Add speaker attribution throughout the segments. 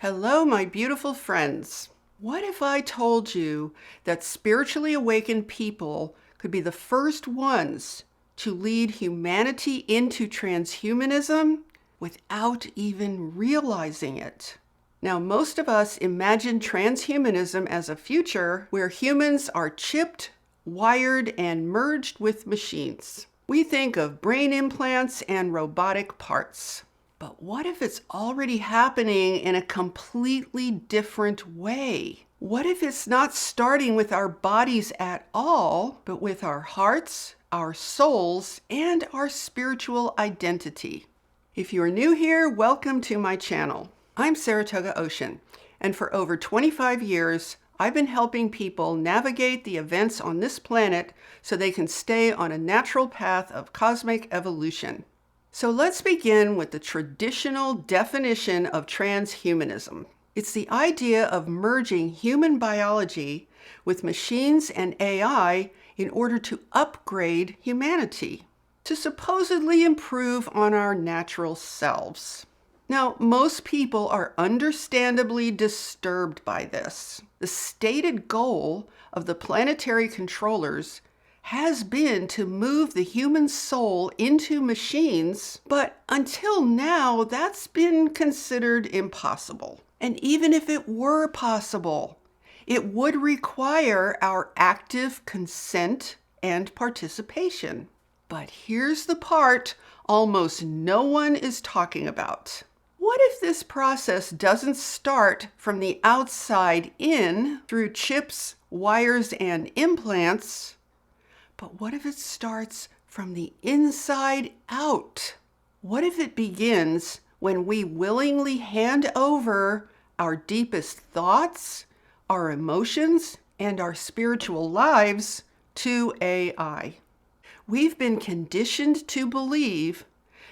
Speaker 1: Hello, my beautiful friends. What if I told you that spiritually awakened people could be the first ones to lead humanity into transhumanism without even realizing it? Now, most of us imagine transhumanism as a future where humans are chipped, wired, and merged with machines. We think of brain implants and robotic parts. But what if it's already happening in a completely different way? What if it's not starting with our bodies at all, but with our hearts, our souls, and our spiritual identity? If you're new here, welcome to my channel. I'm Saratoga Ocean, and for over 25 years, I've been helping people navigate the events on this planet so they can stay on a natural path of cosmic evolution. So let's begin with the traditional definition of transhumanism. It's the idea of merging human biology with machines and AI in order to upgrade humanity, to supposedly improve on our natural selves. Now, most people are understandably disturbed by this. The stated goal of the planetary controllers has been to move the human soul into machines, but until now, that's been considered impossible. And even if it were possible, it would require our active consent and participation. But here's the part almost no one is talking about. What if this process doesn't start from the outside in through chips, wires, and implants? But what if it starts from the inside out? What if it begins when we willingly hand over our deepest thoughts, our emotions, and our spiritual lives to AI? We've been conditioned to believe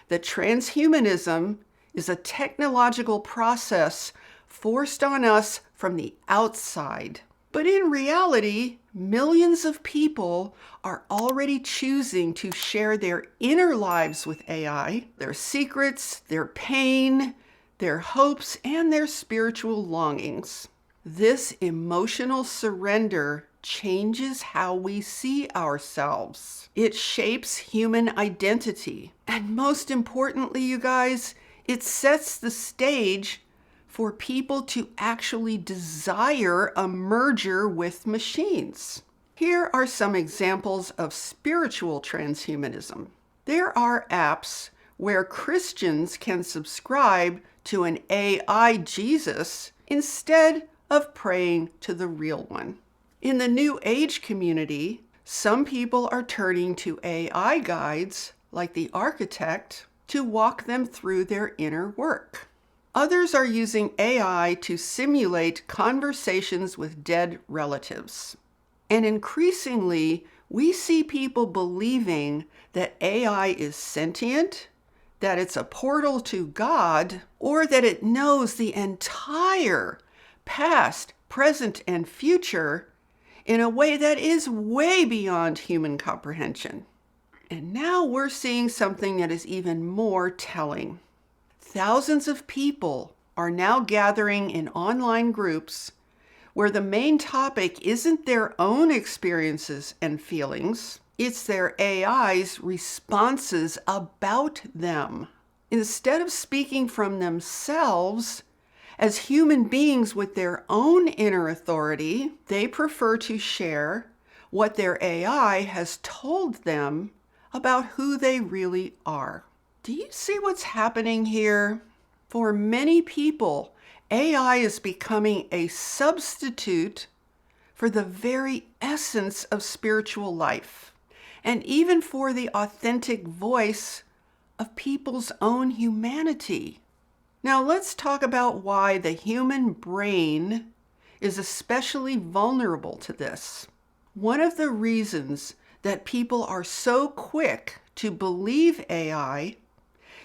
Speaker 1: that transhumanism is a technological process forced on us from the outside. But in reality, millions of people are already choosing to share their inner lives with AI, their secrets, their pain, their hopes, and their spiritual longings. This emotional surrender changes how we see ourselves. It shapes human identity. And most importantly, you guys, it sets the stage for people to actually desire a merger with machines. Here are some examples of spiritual transhumanism. There are apps where Christians can subscribe to an AI Jesus instead of praying to the real one. In the New Age community, some people are turning to AI guides, like the architect, to walk them through their inner work. Others are using AI to simulate conversations with dead relatives. And increasingly, we see people believing that AI is sentient, that it's a portal to God, or that it knows the entire past, present, and future in a way that is way beyond human comprehension. And now we're seeing something that is even more telling. Thousands of people are now gathering in online groups where the main topic isn't their own experiences and feelings, it's their AI's responses about them. Instead of speaking from themselves as human beings with their own inner authority, they prefer to share what their AI has told them about who they really are. Do you see what's happening here? For many people, AI is becoming a substitute for the very essence of spiritual life, and even for the authentic voice of people's own humanity. Now let's talk about why the human brain is especially vulnerable to this. One of the reasons that people are so quick to believe AI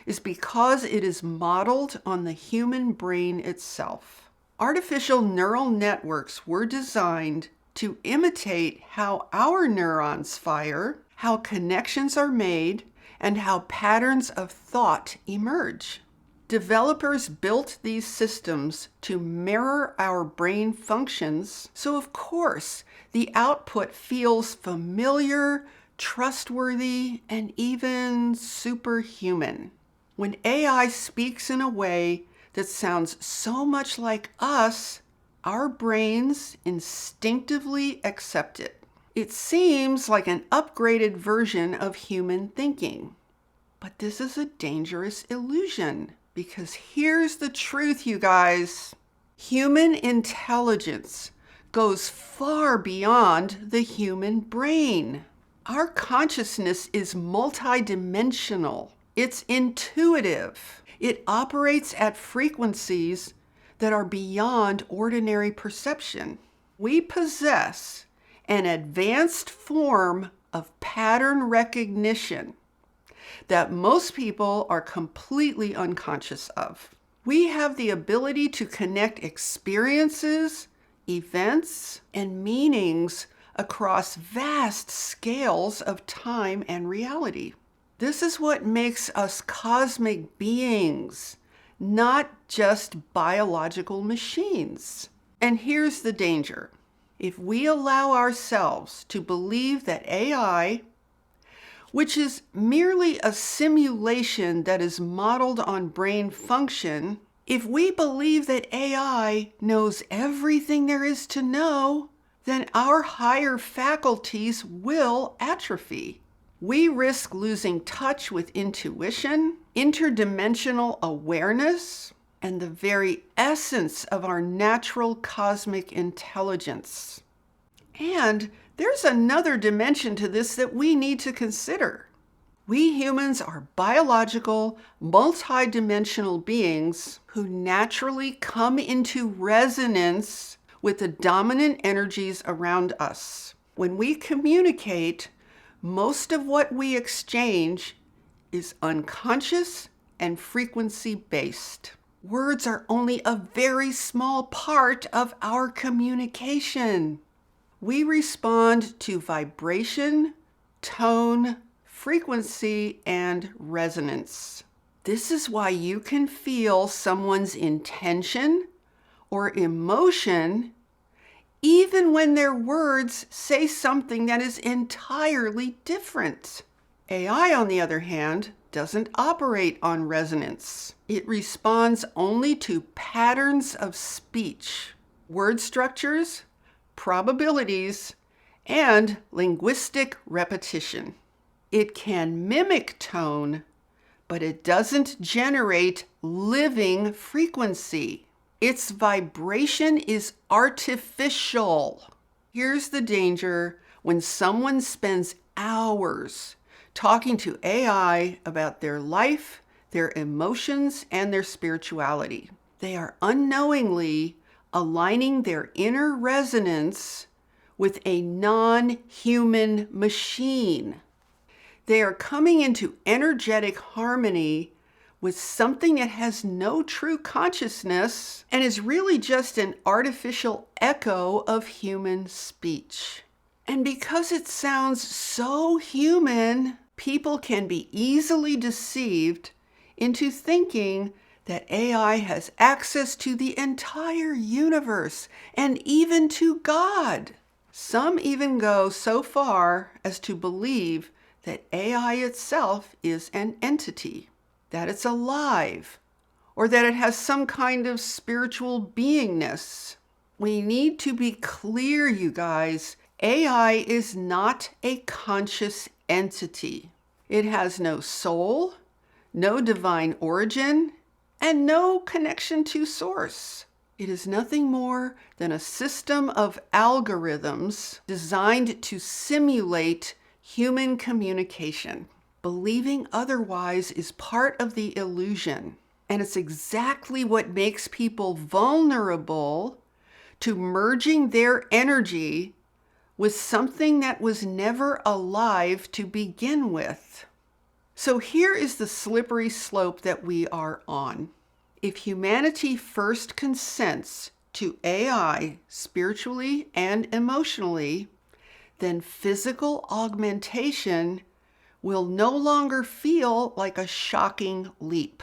Speaker 1: is because it is modeled on the human brain itself. Artificial neural networks were designed to imitate how our neurons fire, how connections are made, and how patterns of thought emerge. Developers built these systems to mirror our brain functions, so of course the output feels familiar, trustworthy, and even superhuman. When AI speaks in a way that sounds so much like us, our brains instinctively accept it. It seems like an upgraded version of human thinking. But this is a dangerous illusion, because here's the truth, you guys. Human intelligence goes far beyond the human brain. Our consciousness is multidimensional. It's intuitive. It operates at frequencies that are beyond ordinary perception. We possess an advanced form of pattern recognition that most people are completely unconscious of. We have the ability to connect experiences, events, and meanings across vast scales of time and reality. This is what makes us cosmic beings, not just biological machines. And here's the danger. If we allow ourselves to believe that AI, which is merely a simulation that is modeled on brain function, if we believe that AI knows everything there is to know, then our higher faculties will atrophy. We risk losing touch with intuition, interdimensional awareness, and the very essence of our natural cosmic intelligence. And there's another dimension to this that we need to consider. We humans are biological, multidimensional beings who naturally come into resonance with the dominant energies around us. When we communicate, most of what we exchange is unconscious and frequency-based. Words are only a very small part of our communication. We respond to vibration, tone, frequency, and resonance. This is why you can feel someone's intention or emotion even when their words say something that is entirely different. AI, on the other hand, doesn't operate on resonance. It responds only to patterns of speech, word structures, probabilities, and linguistic repetition. It can mimic tone, but it doesn't generate living frequency. Its vibration is artificial. Here's the danger when someone spends hours talking to AI about their life, their emotions, and their spirituality. They are unknowingly aligning their inner resonance with a non-human machine. They are coming into energetic harmony with something that has no true consciousness and is really just an artificial echo of human speech. And because it sounds so human, people can be easily deceived into thinking that AI has access to the entire universe and even to God. Some even go so far as to believe that AI itself is an entity, that it's alive, or that it has some kind of spiritual beingness. We need to be clear, you guys. AI is not a conscious entity. It has no soul, no divine origin, and no connection to source. It is nothing more than a system of algorithms designed to simulate human communication. Believing otherwise is part of the illusion, and it's exactly what makes people vulnerable to merging their energy with something that was never alive to begin with. So here is the slippery slope that we are on. If humanity first consents to AI spiritually and emotionally, then physical augmentation will no longer feel like a shocking leap.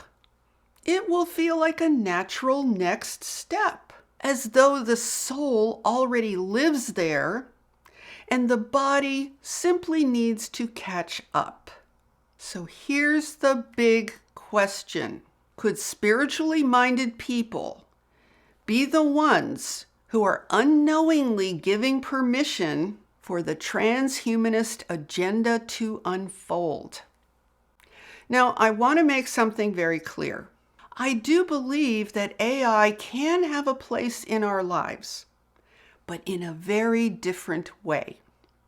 Speaker 1: It will feel like a natural next step, as though the soul already lives there and the body simply needs to catch up. So here's the big question. Could spiritually minded people be the ones who are unknowingly giving permission for the transhumanist agenda to unfold? Now, I want to make something very clear. I do believe that AI can have a place in our lives, but in a very different way.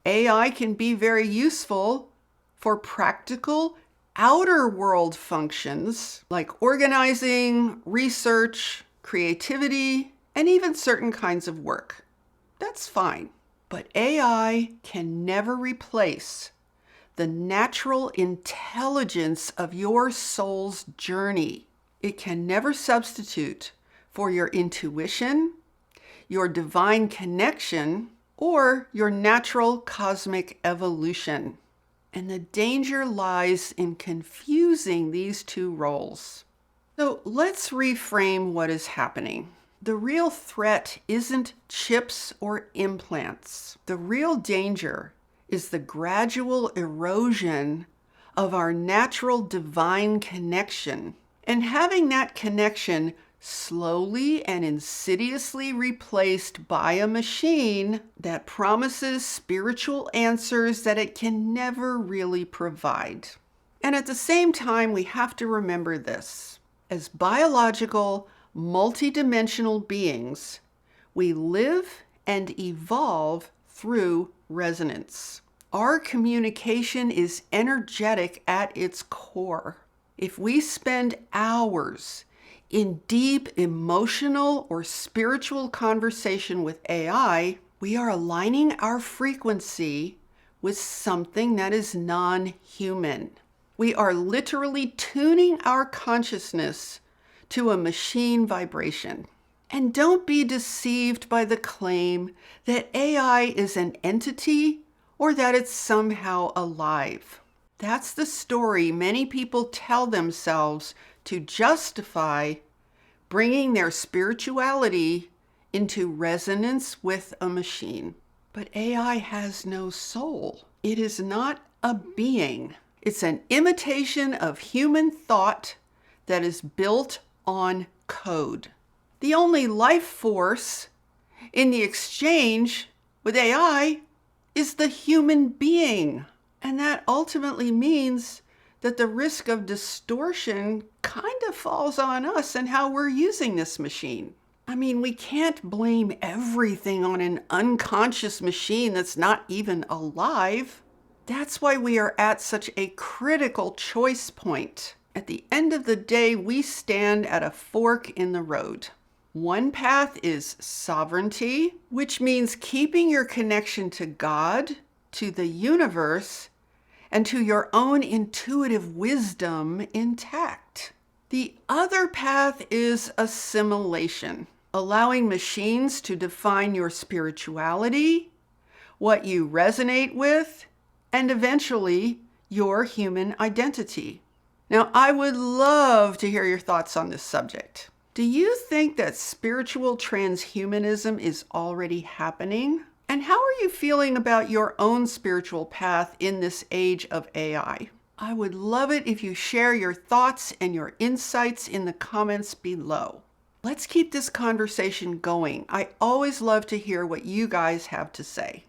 Speaker 1: AI can be very useful for practical outer world functions like organizing, research, creativity, and even certain kinds of work. That's fine. But AI can never replace the natural intelligence of your soul's journey. It can never substitute for your intuition, your divine connection, or your natural cosmic evolution. And the danger lies in confusing these two roles. So let's reframe what is happening. The real threat isn't chips or implants. The real danger is the gradual erosion of our natural divine connection, and having that connection slowly and insidiously replaced by a machine that promises spiritual answers that it can never really provide. And at the same time, we have to remember this. As biological, multidimensional beings, we live and evolve through resonance. Our communication is energetic at its core. If we spend hours in deep emotional or spiritual conversation with AI, we are aligning our frequency with something that is non-human. We are literally tuning our consciousness to a machine vibration. And don't be deceived by the claim that AI is an entity or that it's somehow alive. That's the story many people tell themselves to justify bringing their spirituality into resonance with a machine. But AI has no soul. It is not a being. It's an imitation of human thought that is built on code. The only life force in the exchange with AI is the human being. And that ultimately means that the risk of distortion kind of falls on us and how we're using this machine. I mean, we can't blame everything on an unconscious machine that's not even alive. That's why we are at such a critical choice point. At the end of the day, we stand at a fork in the road. One path is sovereignty, which means keeping your connection to God, to the universe, and to your own intuitive wisdom intact. The other path is assimilation, allowing machines to define your spirituality, what you resonate with, and eventually your human identity. Now, I would love to hear your thoughts on this subject. Do you think that spiritual transhumanism is already happening? And how are you feeling about your own spiritual path in this age of AI? I would love it if you share your thoughts and your insights in the comments below. Let's keep this conversation going. I always love to hear what you guys have to say.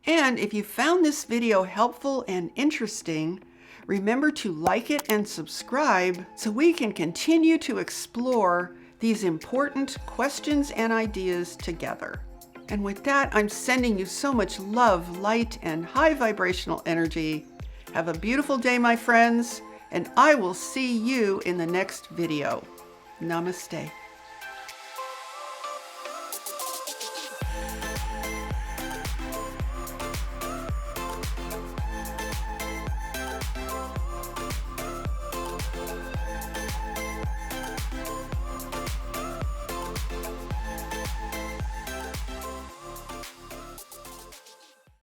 Speaker 1: And if you found this video helpful and interesting, remember to like it and subscribe so we can continue to explore these important questions and ideas together. And with that, I'm sending you so much love, light, and high vibrational energy. Have a beautiful day, my friends, and I will see you in the next video. Namaste.